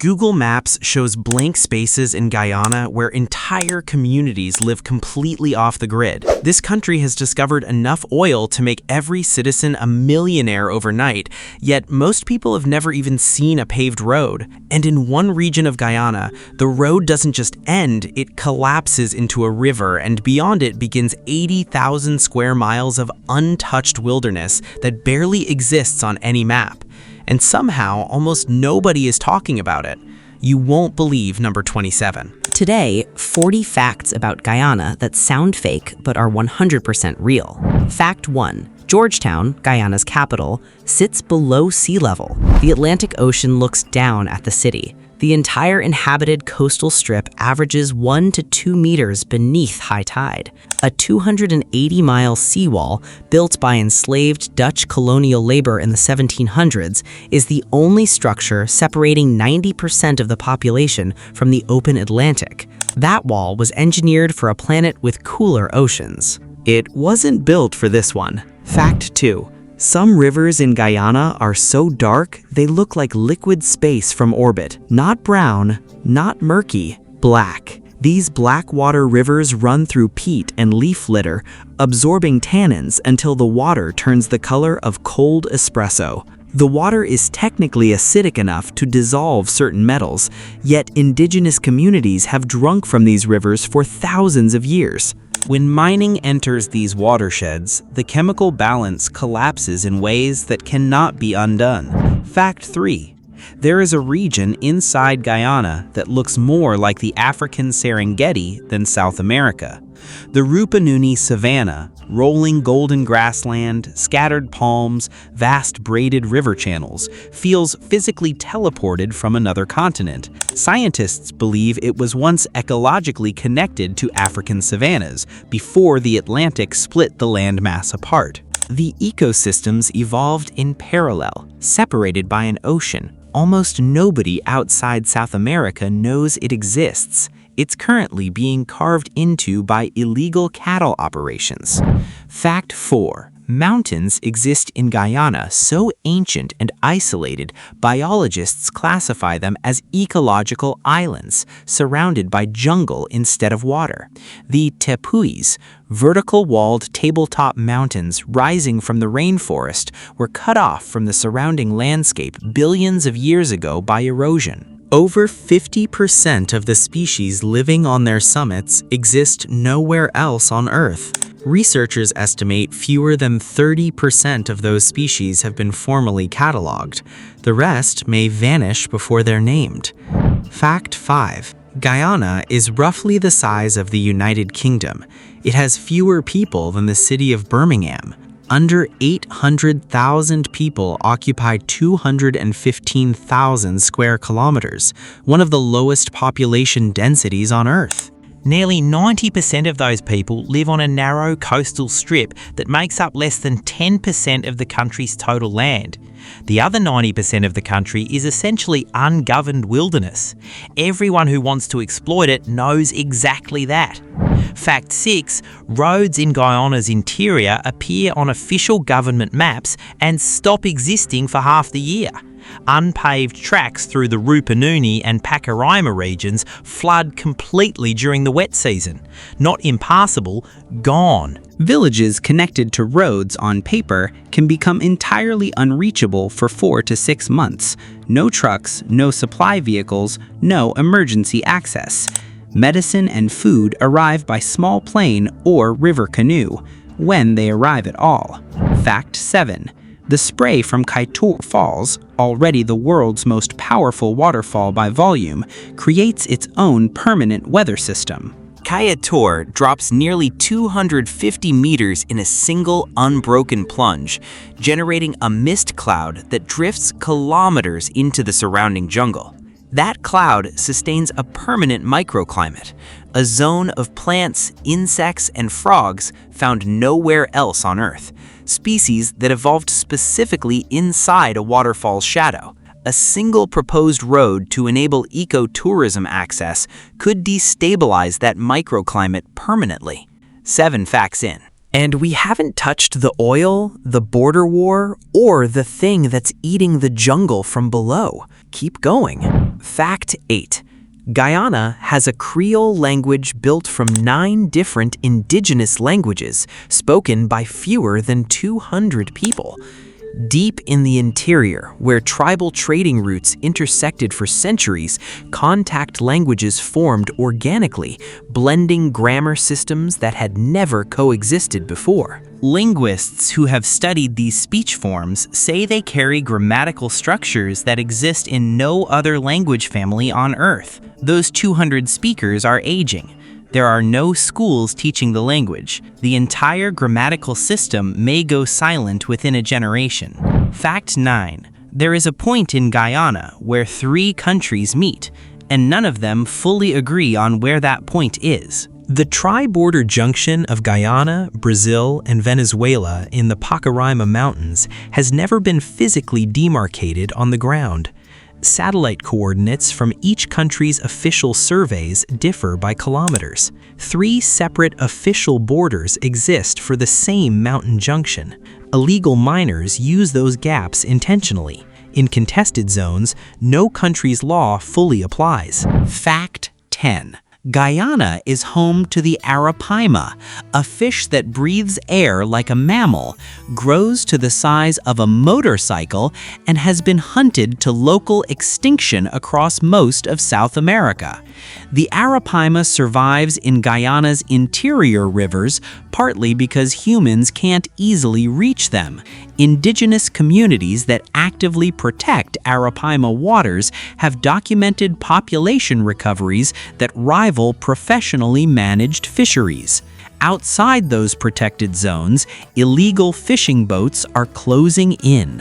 Google Maps shows blank spaces in Guyana where entire communities live completely off the grid. This country has discovered enough oil to make every citizen a millionaire overnight, yet most people have never even seen a paved road. And in one region of Guyana, the road doesn't just end, it collapses into a river, and beyond it begins 80,000 square miles of untouched wilderness that barely exists on any map. And somehow, almost nobody is talking about it. You won't believe number 27. Today, 40 facts about Guyana that sound fake but are 100% real. Fact 1. Georgetown, Guyana's capital, sits below sea level. The Atlantic Ocean looks down at the city. The entire inhabited coastal strip averages 1 to 2 meters beneath high tide. A 280-mile seawall, built by enslaved Dutch colonial labor in the 1700s, is the only structure separating 90% of the population from the open Atlantic. That wall was engineered for a planet with cooler oceans. It wasn't built for this one. Fact 2. Some rivers in Guyana are so dark, they look like liquid space from orbit. Not brown, not murky, black. These blackwater rivers run through peat and leaf litter, absorbing tannins until the water turns the color of cold espresso. The water is technically acidic enough to dissolve certain metals, yet indigenous communities have drunk from these rivers for thousands of years. When mining enters these watersheds, the chemical balance collapses in ways that cannot be undone. Fact 3. There is a region inside Guyana that looks more like the African Serengeti than South America. The Rupununi savanna, rolling golden grassland, scattered palms, vast braided river channels, feels physically teleported from another continent. Scientists believe it was once ecologically connected to African savannas before the Atlantic split the landmass apart. The ecosystems evolved in parallel, separated by an ocean. Almost nobody outside South America knows it exists. It's currently being carved into by illegal cattle operations. Fact 4. Mountains exist in Guyana so ancient and isolated, biologists classify them as ecological islands, surrounded by jungle instead of water. The tepuis, vertical-walled tabletop mountains rising from the rainforest, were cut off from the surrounding landscape billions of years ago by erosion. Over 50% of the species living on their summits exist nowhere else on Earth. Researchers estimate fewer than 30% of those species have been formally cataloged. The rest may vanish before they're named. Fact 5. Guyana is roughly the size of the United Kingdom. It has fewer people than the city of Birmingham. Under 800,000 people occupy 215,000 square kilometers, one of the lowest population densities on Earth. Nearly 90% of those people live on a narrow coastal strip that makes up less than 10% of the country's total land. The other 90% of the country is essentially ungoverned wilderness. Everyone who wants to exploit it knows exactly that. Fact 6. Roads in Guyana's interior appear on official government maps and stop existing for half the year. Unpaved tracks through the Rupununi and Pacaraima regions flood completely during the wet season. Not impassable, gone. Villages connected to roads on paper can become entirely unreachable for 4 to 6 months. No trucks, no supply vehicles, no emergency access. Medicine and food arrive by small plane or river canoe, when they arrive at all. Fact 7. The spray from Kaieteur Falls, already the world's most powerful waterfall by volume, creates its own permanent weather system. Kaieteur drops nearly 250 meters in a single unbroken plunge, generating a mist cloud that drifts kilometers into the surrounding jungle. That cloud sustains a permanent microclimate, a zone of plants, insects, and frogs found nowhere else on Earth, species that evolved specifically inside a waterfall's shadow. A single proposed road to enable ecotourism access could destabilize that microclimate permanently. 7 facts in. And we haven't touched the oil, the border war, or the thing that's eating the jungle from below. keep going. Fact 8. Guyana has a Creole language built from 9 different indigenous languages spoken by fewer than 200 people. Deep in the interior, where tribal trading routes intersected for centuries, contact languages formed organically, blending grammar systems that had never coexisted before. Linguists who have studied these speech forms say they carry grammatical structures that exist in no other language family on Earth. Those 200 speakers are aging. There are no schools teaching the language. The entire grammatical system may go silent within a generation. Fact 9. There is a point in Guyana where 3 countries meet, and none of them fully agree on where that point is. The tri-border junction of Guyana, Brazil, and Venezuela in the Pacaraima Mountains has never been physically demarcated on the ground. Satellite coordinates from each country's official surveys differ by kilometers. 3 separate official borders exist for the same mountain junction. Illegal miners use those gaps intentionally. In contested zones, no country's law fully applies. Fact 10. Guyana is home to the arapaima, a fish that breathes air like a mammal, grows to the size of a motorcycle, and has been hunted to local extinction across most of South America. The arapaima survives in Guyana's interior rivers, partly because humans can't easily reach them. Indigenous communities that actively protect arapaima waters have documented population recoveries that rival professionally managed fisheries. Outside those protected zones, illegal fishing boats are closing in.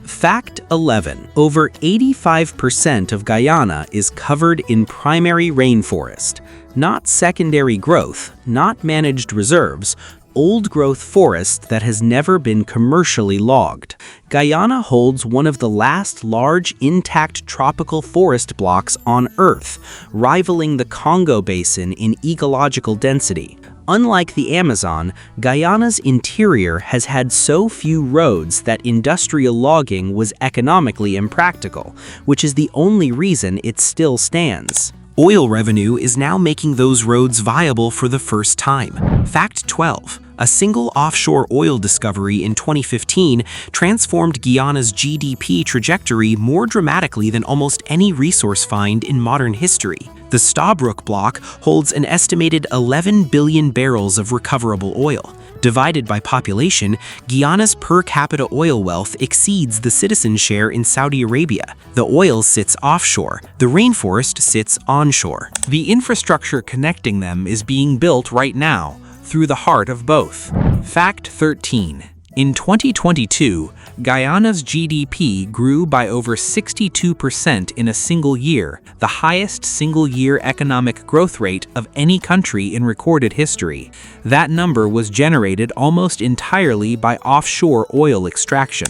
Fact 11. Over 85% of Guyana is covered in primary rainforest, not secondary growth, not managed reserves, old-growth forest that has never been commercially logged. Guyana holds one of the last large intact tropical forest blocks on Earth, rivaling the Congo Basin in ecological density. Unlike the Amazon, Guyana's interior has had so few roads that industrial logging was economically impractical, which is the only reason it still stands. Oil revenue is now making those roads viable for the first time. Fact 12. A single offshore oil discovery in 2015 transformed Guyana's GDP trajectory more dramatically than almost any resource find in modern history. The Stabroek Block holds an estimated 11 billion barrels of recoverable oil. Divided by population, Guyana's per-capita oil wealth exceeds the citizen share in Saudi Arabia. The oil sits offshore, the rainforest sits onshore. The infrastructure connecting them is being built right now, through the heart of both. Fact 13. In 2022, Guyana's GDP grew by over 62% in a single year, the highest single-year economic growth rate of any country in recorded history. That number was generated almost entirely by offshore oil extraction.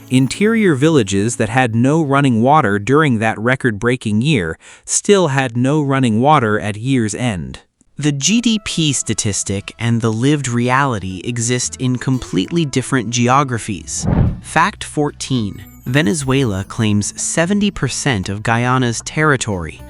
Interior villages that had no running water during that record-breaking year still had no running water at year's end. The GDP statistic and the lived reality exist in completely different geographies. Fact 14. Venezuela claims 70% of Guyana's territory.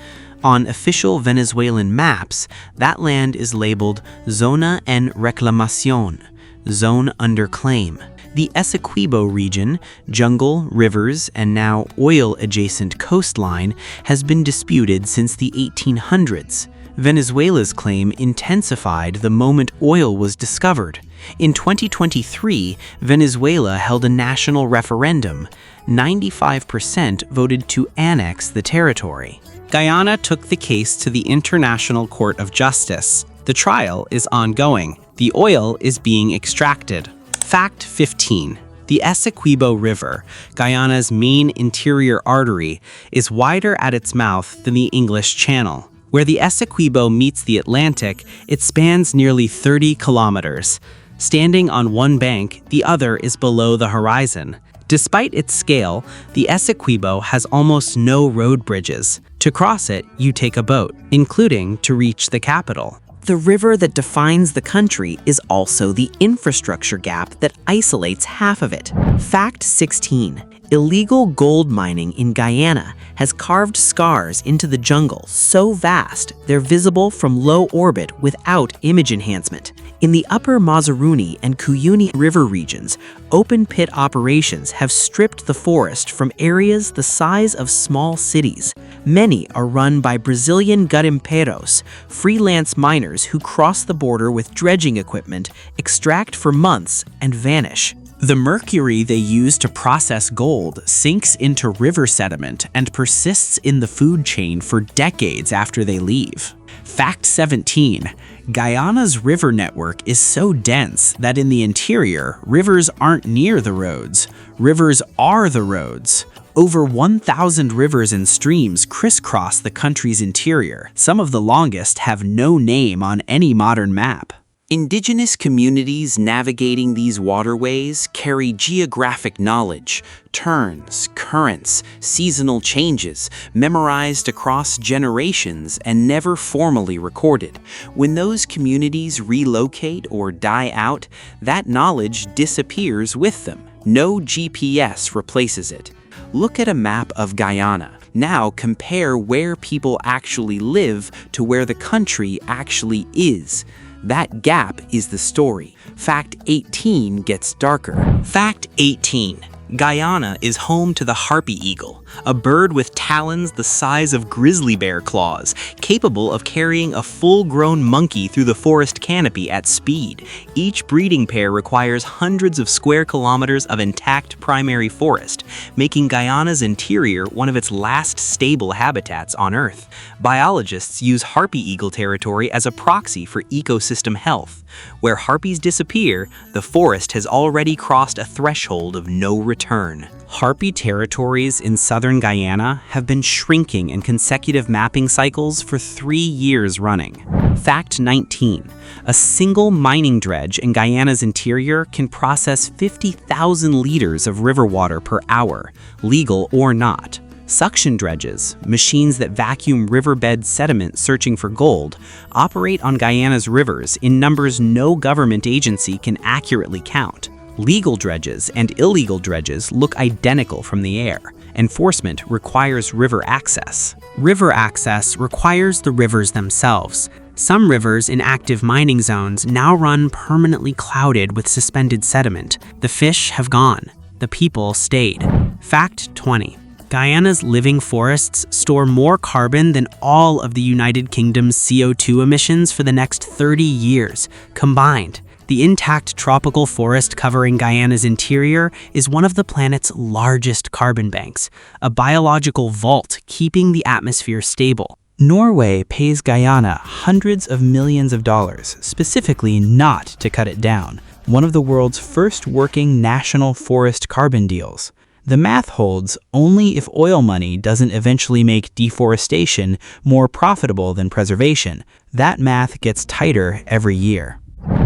On official Venezuelan maps, that land is labeled Zona en Reclamación, Zone Under Claim. The Essequibo region, jungle, rivers, and now oil-adjacent coastline, has been disputed since the 1800s. Venezuela's claim intensified the moment oil was discovered. In 2023, Venezuela held a national referendum. 95% voted to annex the territory. Guyana took the case to the International Court of Justice. The trial is ongoing. The oil is being extracted. Fact 15. The Essequibo River, Guyana's main interior artery, is wider at its mouth than the English Channel. Where the Essequibo meets the Atlantic, it spans nearly 30 kilometers. Standing on one bank, the other is below the horizon. Despite its scale, the Essequibo has almost no road bridges. To cross it, you take a boat, including to reach the capital. The river that defines the country is also the infrastructure gap that isolates half of it. Fact 16. Illegal gold mining in Guyana has carved scars into the jungle so vast they're visible from low orbit without image enhancement. In the upper Mazaruni and Cuyuni river regions, open-pit operations have stripped the forest from areas the size of small cities. Many are run by Brazilian garimpeiros, freelance miners who cross the border with dredging equipment, extract for months, and vanish. The mercury they use to process gold sinks into river sediment and persists in the food chain for decades after they leave. Fact 17. Guyana's river network is so dense that in the interior, rivers aren't near the roads. Rivers are the roads. Over 1,000 rivers and streams crisscross the country's interior. Some of the longest have no name on any modern map. Indigenous communities navigating these waterways carry geographic knowledge, turns, currents, seasonal changes, memorized across generations and never formally recorded. When those communities relocate or die out, that knowledge disappears with them. No GPS replaces it. Look at a map of Guyana. Now compare where people actually live to where the country actually is. That gap is the story. Fact 18 gets darker. Fact 18. Guyana is home to the harpy eagle, a bird with talons the size of grizzly bear claws, capable of carrying a full-grown monkey through the forest canopy at speed. Each breeding pair requires hundreds of square kilometers of intact primary forest, making Guyana's interior one of its last stable habitats on Earth. Biologists use harpy eagle territory as a proxy for ecosystem health. Where harpies disappear, the forest has already crossed a threshold of no return. Harpy territories in southern Guyana have been shrinking in consecutive mapping cycles for 3 years running. Fact 19. A single mining dredge in Guyana's interior can process 50,000 liters of river water per hour, legal or not. Suction dredges, machines that vacuum riverbed sediment searching for gold, operate on Guyana's rivers in numbers no government agency can accurately count. Legal dredges and illegal dredges look identical from the air. Enforcement requires river access. River access requires the rivers themselves. Some rivers in active mining zones now run permanently clouded with suspended sediment. The fish have gone. The people stayed. Fact 20. Guyana's living forests store more carbon than all of the United Kingdom's CO2 emissions for the next 30 years, combined. The intact tropical forest covering Guyana's interior is one of the planet's largest carbon banks, a biological vault keeping the atmosphere stable. Norway pays Guyana hundreds of millions of dollars, specifically not to cut it down, one of the world's first working national forest carbon deals. The math holds only if oil money doesn't eventually make deforestation more profitable than preservation. That math gets tighter every year.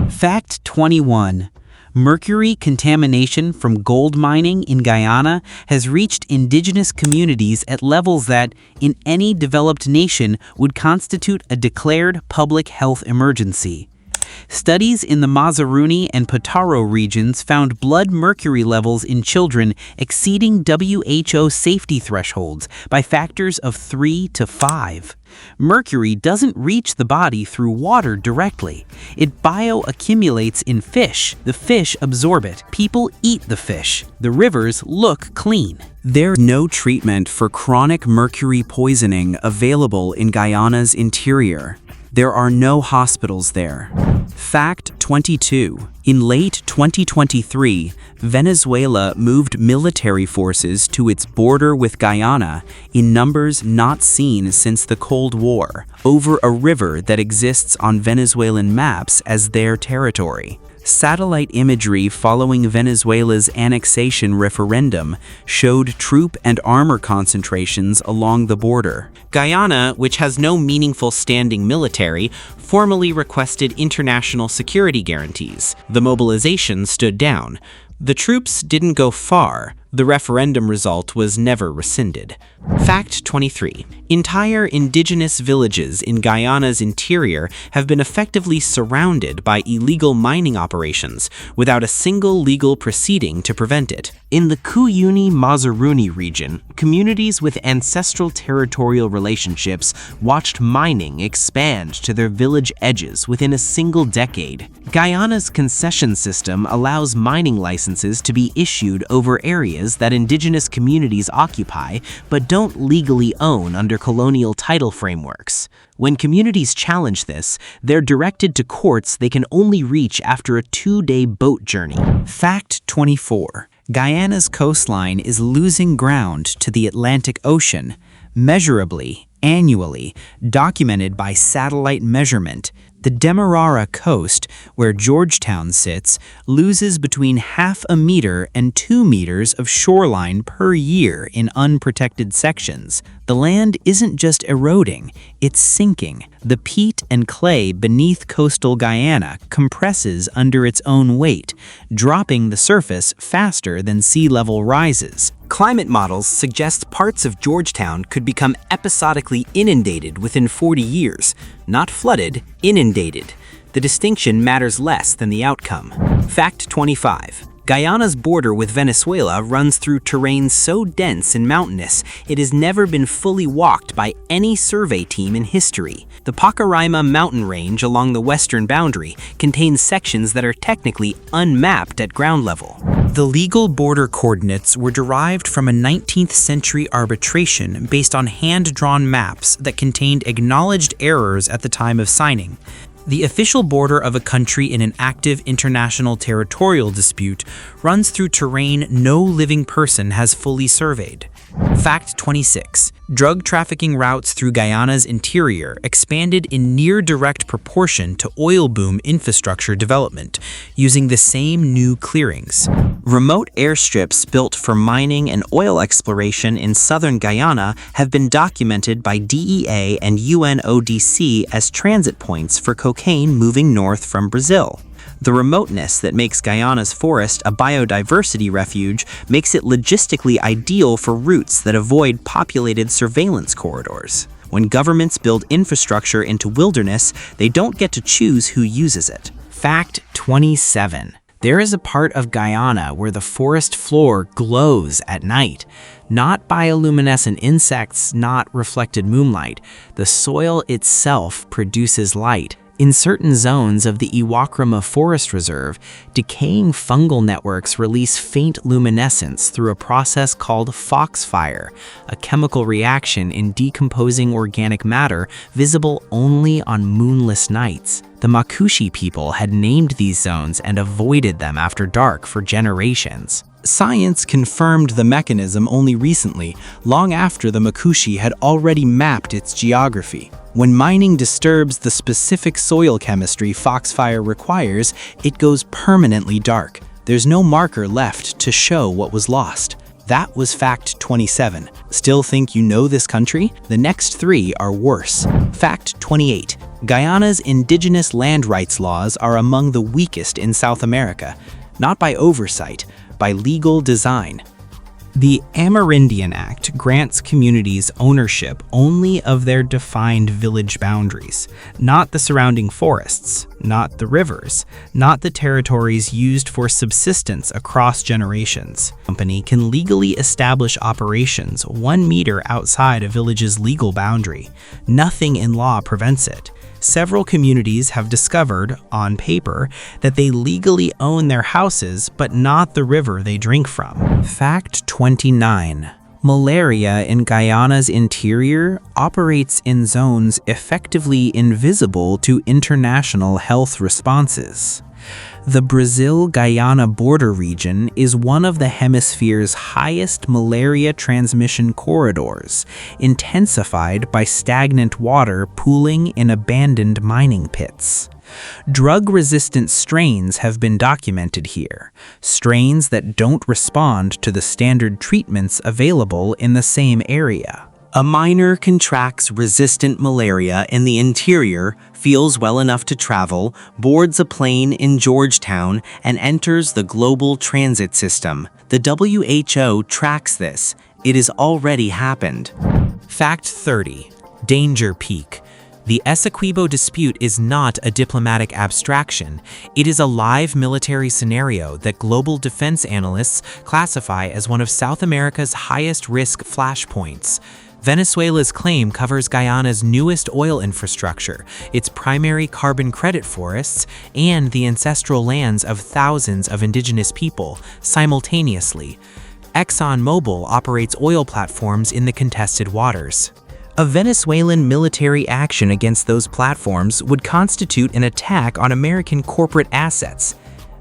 Fact 21. Mercury contamination from gold mining in Guyana has reached indigenous communities at levels that, in any developed nation, would constitute a declared public health emergency. Studies in the Mazaruni and Pataro regions found blood mercury levels in children exceeding WHO safety thresholds by factors of 3 to 5. Mercury doesn't reach the body through water directly. It bioaccumulates in fish. The fish absorb it. People eat the fish. The rivers look clean. There's no treatment for chronic mercury poisoning available in Guyana's interior. There are no hospitals there. Fact 22. In late 2023, Venezuela moved military forces to its border with Guyana in numbers not seen since the Cold War, over a river that exists on Venezuelan maps as their territory. Satellite imagery following Venezuela's annexation referendum showed troop and armor concentrations along the border. Guyana, which has no meaningful standing military, formally requested international security guarantees. The mobilization stood down. The troops didn't go far. The referendum result was never rescinded. Fact 23. Entire indigenous villages in Guyana's interior have been effectively surrounded by illegal mining operations without a single legal proceeding to prevent it. In the Cuyuni-Mazaruni region, communities with ancestral territorial relationships watched mining expand to their village edges within a single decade. Guyana's concession system allows mining licenses to be issued over areas that indigenous communities occupy but don't legally own under colonial title frameworks. When communities challenge this, they're directed to courts they can only reach after a 2-day boat journey. Fact 24. Guyana's coastline is losing ground to the Atlantic Ocean, measurably, annually, documented by satellite measurement. The Demerara coast, where Georgetown sits, loses between 0.5 meter and 2 meters of shoreline per year in unprotected sections. The land isn't just eroding, it's sinking. The peat and clay beneath coastal Guyana compresses under its own weight, dropping the surface faster than sea level rises. Climate models suggest parts of Georgetown could become episodically inundated within 40 years, not flooded, inundated. The distinction matters less than the outcome. Fact 25. Guyana's border with Venezuela runs through terrain so dense and mountainous it has never been fully walked by any survey team in history. The Pacaraima mountain range along the western boundary contains sections that are technically unmapped at ground level. The legal border coordinates were derived from a 19th century arbitration based on hand-drawn maps that contained acknowledged errors at the time of signing. The official border of a country in an active international territorial dispute runs through terrain no living person has fully surveyed. Fact 26. Drug trafficking routes through Guyana's interior expanded in near direct proportion to oil boom infrastructure development, using the same new clearings. Remote airstrips built for mining and oil exploration in southern Guyana have been documented by DEA and UNODC as transit points for cocaine moving north from Brazil. The remoteness that makes Guyana's forest a biodiversity refuge makes it logistically ideal for routes that avoid populated surveillance corridors. When governments build infrastructure into wilderness, they don't get to choose who uses it. Fact 27. There is a part of Guyana where the forest floor glows at night. Not bioluminescent insects, not reflected moonlight. The soil itself produces light. In certain zones of the Iwakrama Forest Reserve, decaying fungal networks release faint luminescence through a process called foxfire, a chemical reaction in decomposing organic matter visible only on moonless nights. The Makushi people had named these zones and avoided them after dark for generations. Science confirmed the mechanism only recently, long after the Makushi had already mapped its geography. When mining disturbs the specific soil chemistry foxfire requires, it goes permanently dark. There's no marker left to show what was lost. That was fact 27. Still think you know this country? The next 3 are worse. Fact 28. Guyana's indigenous land rights laws are among the weakest in South America, not by oversight, by legal design. The Amerindian Act grants communities ownership only of their defined village boundaries, not the surrounding forests, not the rivers, not the territories used for subsistence across generations. A company can legally establish operations 1 meter outside a village's legal boundary. Nothing in law prevents it. Several communities have discovered, on paper, that they legally own their houses but not the river they drink from. Fact 29. Malaria in Guyana's interior operates in zones effectively invisible to international health responses. The Brazil-Guyana border region is one of the hemisphere's highest malaria transmission corridors, intensified by stagnant water pooling in abandoned mining pits. Drug-resistant strains have been documented here, strains that don't respond to the standard treatments available in the same area. A miner contracts resistant malaria in the interior, feels well enough to travel, boards a plane in Georgetown, and enters the global transit system. The WHO tracks this. It has already happened. Fact 30. Danger peak. The Essequibo dispute is not a diplomatic abstraction. It is a live military scenario that global defense analysts classify as one of South America's highest risk flashpoints. Venezuela's claim covers Guyana's newest oil infrastructure, its primary carbon credit forests, and the ancestral lands of thousands of indigenous people simultaneously. ExxonMobil operates oil platforms in the contested waters. A Venezuelan military action against those platforms would constitute an attack on American corporate assets.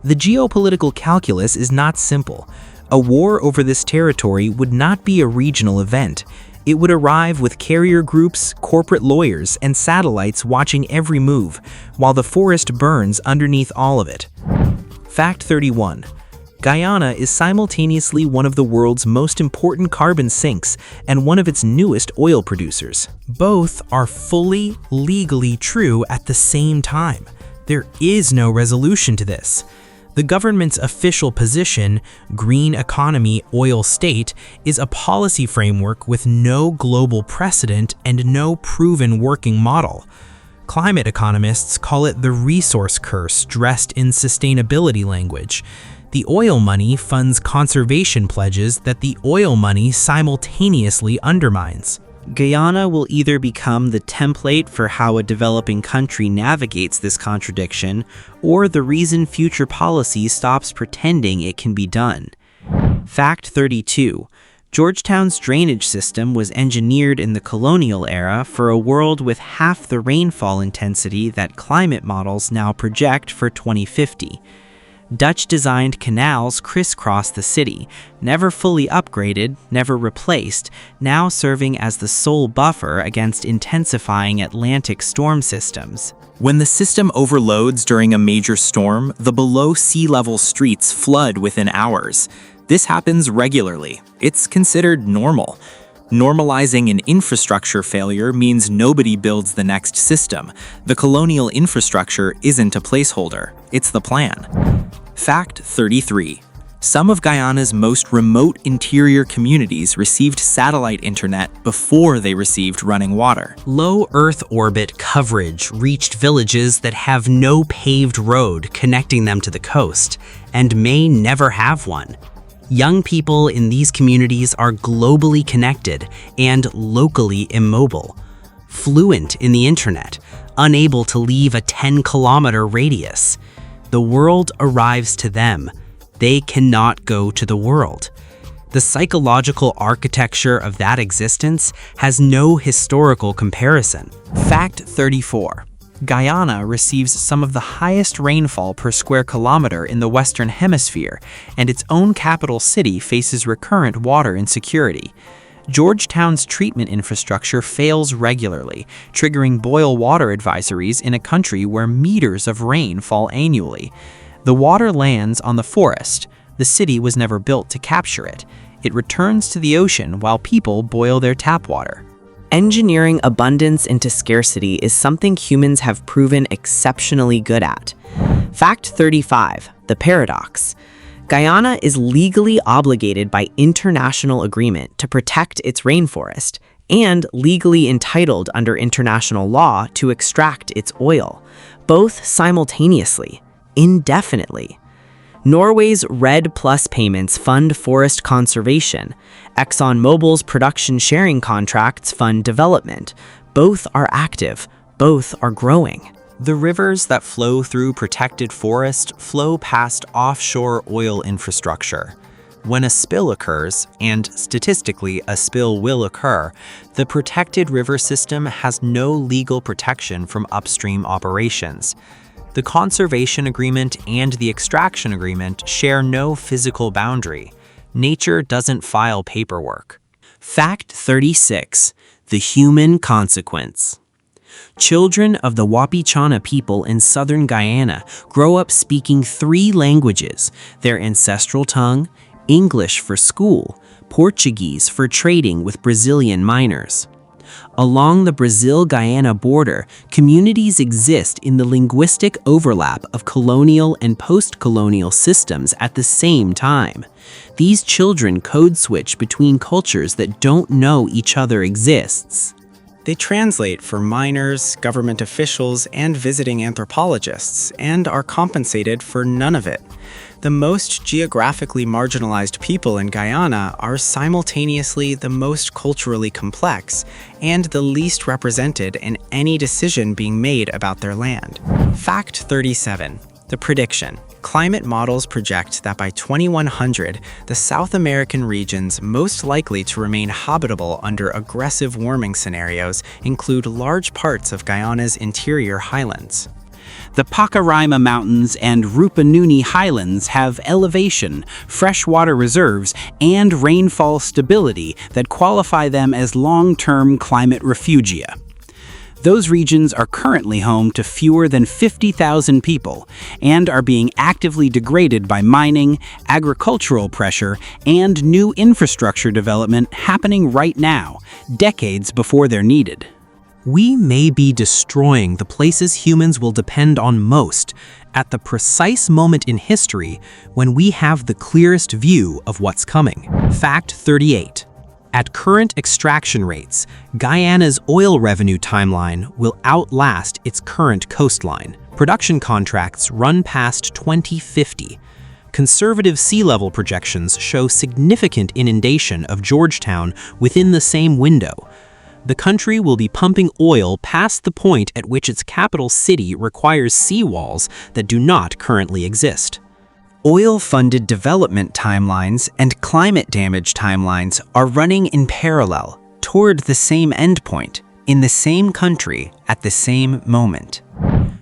The geopolitical calculus is not simple. A war over this territory would not be a regional event. It would arrive with carrier groups, corporate lawyers, and satellites watching every move, while the forest burns underneath all of it. Fact 31. Guyana is simultaneously one of the world's most important carbon sinks and one of its newest oil producers. Both are fully, legally true at the same time. There is no resolution to this. The government's official position, green economy, oil state, is a policy framework with no global precedent and no proven working model. Climate economists call it the resource curse dressed in sustainability language. The oil money funds conservation pledges that the oil money simultaneously undermines. Guyana will either become the template for how a developing country navigates this contradiction, or the reason future policy stops pretending it can be done. Fact 32. Georgetown's drainage system was engineered in the colonial era for a world with half the rainfall intensity that climate models now project for 2050. Dutch-designed canals crisscross the city, never fully upgraded, never replaced, now serving as the sole buffer against intensifying Atlantic storm systems. When the system overloads during a major storm, the below-sea-level streets flood within hours. This happens regularly. It's considered normal. Normalizing an infrastructure failure means nobody builds the next system. The colonial infrastructure isn't a placeholder. It's the plan. Fact 33. Some of Guyana's most remote interior communities received satellite internet before they received running water. Low Earth orbit coverage reached villages that have no paved road connecting them to the coast, and may never have one. Young people in these communities are globally connected and locally immobile, fluent in the internet, unable to leave a 10-kilometer radius. The world arrives to them. They cannot go to the world. The psychological architecture of that existence has no historical comparison. Fact 34. Guyana receives some of the highest rainfall per square kilometer in the Western Hemisphere, and its own capital city faces recurrent water insecurity. Georgetown's treatment infrastructure fails regularly, triggering boil water advisories in a country where meters of rain fall annually. The water lands on the forest. The city was never built to capture it. It returns to the ocean while people boil their tap water. Engineering abundance into scarcity is something humans have proven exceptionally good at. Fact 35. The paradox. Guyana is legally obligated by international agreement to protect its rainforest and legally entitled under international law to extract its oil, both simultaneously, indefinitely. Norway's REDD+ payments fund forest conservation. ExxonMobil's production sharing contracts fund development. Both are active. Both are growing. The rivers that flow through protected forest flow past offshore oil infrastructure. When a spill occurs, and statistically a spill will occur, the protected river system has no legal protection from upstream operations. The conservation agreement and the extraction agreement share no physical boundary. Nature doesn't file paperwork. Fact 36. The human consequence. Children of the Wapichana people in southern Guyana grow up speaking 3 languages, their ancestral tongue, English for school, Portuguese for trading with Brazilian miners. Along the Brazil-Guyana border, communities exist in the linguistic overlap of colonial and post-colonial systems at the same time. These children code switch between cultures that don't know each other exists. They translate for miners, government officials, and visiting anthropologists, and are compensated for none of it. The most geographically marginalized people in Guyana are simultaneously the most culturally complex and the least represented in any decision being made about their land. Fact 37. The prediction. Climate models project that by 2100, the South American regions most likely to remain habitable under aggressive warming scenarios include large parts of Guyana's interior highlands. The Pacaraima Mountains and Rupununi Highlands have elevation, freshwater reserves, and rainfall stability that qualify them as long-term climate refugia. Those regions are currently home to fewer than 50,000 people and are being actively degraded by mining, agricultural pressure, and new infrastructure development happening right now, decades before they're needed. We may be destroying the places humans will depend on most at the precise moment in history when we have the clearest view of what's coming. Fact 38. At current extraction rates, Guyana's oil revenue timeline will outlast its current coastline. Production contracts run past 2050. Conservative sea level projections show significant inundation of Georgetown within the same window. The country will be pumping oil past the point at which its capital city requires seawalls that do not currently exist. Oil-funded development timelines and climate damage timelines are running in parallel toward the same endpoint, in the same country at the same moment.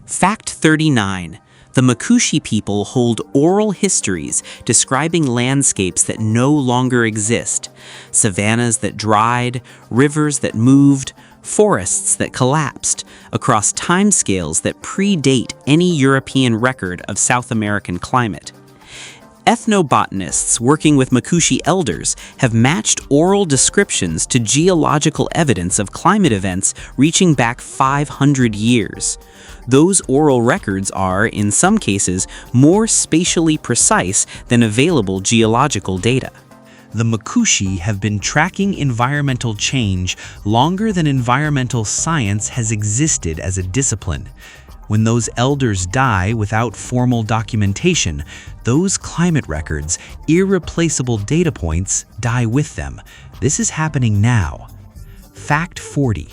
Fact 39. The Makushi people hold oral histories describing landscapes that no longer exist, savannas that dried, rivers that moved, forests that collapsed, across timescales that predate any European record of South American climate. Ethnobotanists working with Makushi elders have matched oral descriptions to geological evidence of climate events reaching back 500 years. Those oral records are, in some cases, more spatially precise than available geological data. The Makushi have been tracking environmental change longer than environmental science has existed as a discipline. When those elders die without formal documentation, those climate records, irreplaceable data points, die with them. This is happening now. Fact 40.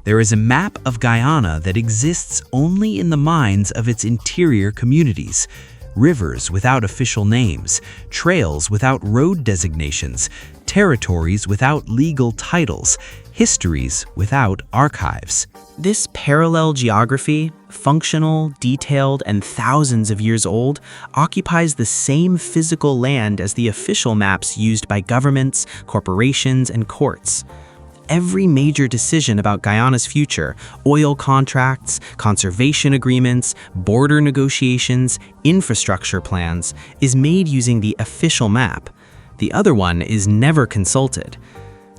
There is a map of Guyana that exists only in the minds of its interior communities. Rivers without official names, trails without road designations, territories without legal titles, histories without archives. This parallel geography, functional, detailed, and thousands of years old, occupies the same physical land as the official maps used by governments, corporations, and courts. Every major decision about Guyana's future, oil contracts, conservation agreements, border negotiations, infrastructure plans, is made using the official map. The other one is never consulted.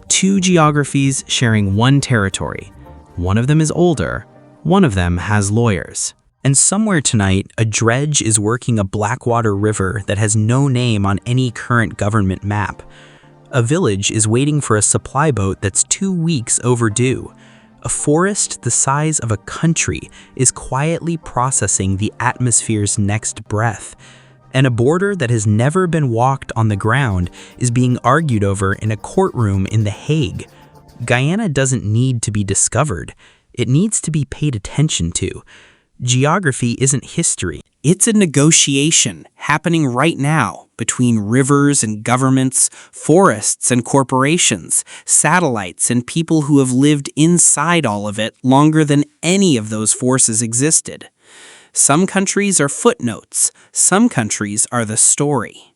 Two geographies sharing one territory. One of them is older, one of them has lawyers. And somewhere tonight, a dredge is working a blackwater river that has no name on any current government map. A village is waiting for a supply boat that's 2 weeks overdue. A forest the size of a country is quietly processing the atmosphere's next breath. And a border that has never been walked on the ground is being argued over in a courtroom in The Hague. Guyana doesn't need to be discovered. It needs to be paid attention to. Geography isn't history. It's a negotiation happening right now between rivers and governments, forests and corporations, satellites and people who have lived inside all of it longer than any of those forces existed. Some countries are footnotes. Some countries are the story.